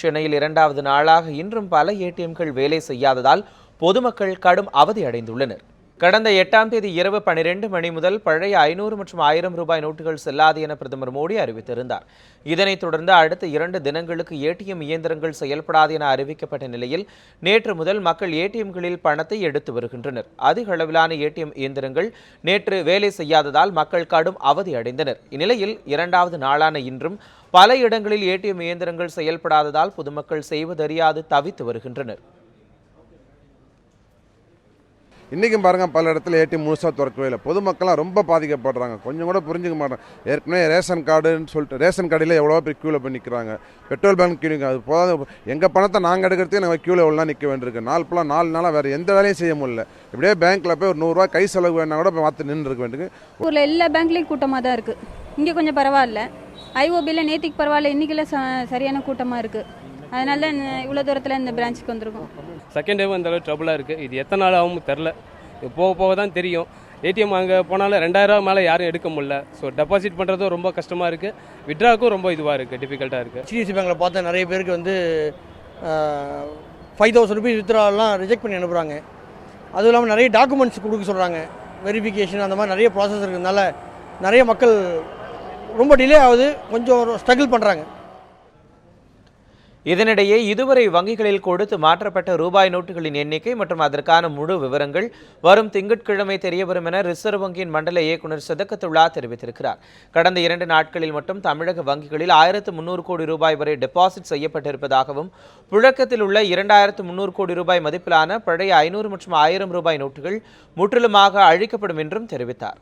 சென்னையில் இரண்டாவது நாளாக இன்றும் பல ஏடிஎம்கள் வேலை செய்யாததால் பொதுமக்கள் கடும் அவதி அடைந்துள்ளனர். கடந்த 8ஆம் தேதி இரவு 12 மணி முதல் பழைய 500 மற்றும் 1000 ரூபாய் நோட்டுகள் செல்லாது என பிரதமர் மோடி அறிவித்திருந்தார். இதனைத் தொடர்ந்து அடுத்த 2 தினங்களுக்கு ஏடிஎம் இயந்திரங்கள் செயல்படாது என அறிவிக்கப்பட்ட நிலையில் நேற்று முதல் மக்கள் ஏடிஎம்களில் பணத்தை எடுத்து வருகின்றனர். அதிக அளவிலான ஏடிஎம் இயந்திரங்கள் நேற்று வேலை செய்யாததால் மக்கள் கடும் அவதி அடைந்தனர். இந்நிலையில் இரண்டாவது நாளான இன்றும் பல இடங்களில் ஏடிஎம் இயந்திரங்கள் செயல்படாததால் பொதுமக்கள் செய்வதறியாது தவித்து வருகின்றனர். இன்றைக்கும் பாருங்கள், பல இடத்துல ஏடிஎம் முழுசாக திறக்கவே இல்லை. பொதுமக்கள்லாம் ரொம்ப பாதிக்கப்படுறாங்க. கொஞ்சம் கூட புரிஞ்சுக்க மாட்டாங்க. ஏற்கனவே ரேஷன் கார்டுன்னு சொல்லிட்டு ரேஷன் கார்டில் எவ்வளோ பேர் க்யூவில் போய் நிற்கிறாங்க. பெட்ரோல் பேங்க் க்யூ அது போதாது. எங்கள் பணத்தை நாங்கள் எடுக்கிறதே நாங்கள் க்யூவில் எவ்வளோ நிற்க வேண்டியிருக்கு. 4 நாளாக வேறு எந்த வேலையும் செய்ய முடியல. இப்படியே பேங்க்கில் போய் ஒரு 100 ரூபா கை செலவு வேணா கூட போய் மாற்ற நின்று இருக்க வேண்டியிருக்கு. ஊரில் எல்லா பேங்க்லேயும் கூட்டமாக தான் இருக்குது. இங்கே கொஞ்சம் பரவாயில்ல. ஐஓபியில் நேற்றுக்கு பரவாயில்ல, இன்றைக்கெல்லாம் சரியான கூட்டமாக இருக்குது. அதனால தான் இவ்வளோ தூரத்தில் இந்த பிரான்ச்சுக்கு வந்திருக்கோம். செகண்ட் டேவும் இந்த அளவு ட்ரபுளாக இருக்குது. இது எத்தனை நாள் ஆகும் தெரில. போக போக தான் தெரியும். ஏடிஎம் அங்கே போனாலும் 2000 மேலே யாரும் எடுக்க முடியல. ஸோ டெபாசிட் பண்ணுறதும் ரொம்ப கஷ்டமாக இருக்குது. விட்ராக்கும் ரொம்ப இதுவாக இருக்குது, டிஃபிகல்ட்டாக இருக்குது. HDFC பேங்க்கில் பார்த்தா நிறைய பேருக்கு வந்து 5000 ருபீஸ் வித்ட்ராலாம் ரிஜெக்ட் பண்ணி அனுப்புகிறாங்க. அதுவும் இல்லாமல் நிறைய டாக்குமெண்ட்ஸ் கொடுக்க சொல்கிறாங்க. வெரிஃபிகேஷன் அந்த மாதிரி நிறைய ப்ராசஸ் இருக்கிறதுனால நிறைய மக்கள் ரொம்ப டிலே ஆகுது, கொஞ்சம் ஸ்ட்ரகிள் பண்ணுறாங்க. இதனிடையே இதுவரை வங்கிகளில் கொடுத்து மாற்றப்பட்ட ரூபாய் நோட்டுகளின் எண்ணிக்கை மற்றும் அதற்கான முழு விவரங்கள் வரும் திங்கட்கிழமை தெரியவரும் என ரிசர்வ் வங்கியின் மண்டல இயக்குநர் சதகத்துல்லா தெரிவித்திருக்கிறார். கடந்த 2 நாட்களில் மட்டும் தமிழக வங்கிகளில் 1300 கோடி ரூபாய் வரை டெபாசிட் செய்யப்பட்டிருப்பதாகவும் புழக்கத்தில் உள்ள 2300 கோடி ரூபாய் மதிப்பிலான பழைய 500 மற்றும் 1000 ரூபாய் நோட்டுகள் முற்றிலுமாக அழிக்கப்படும் என்றும் தெரிவித்தார்.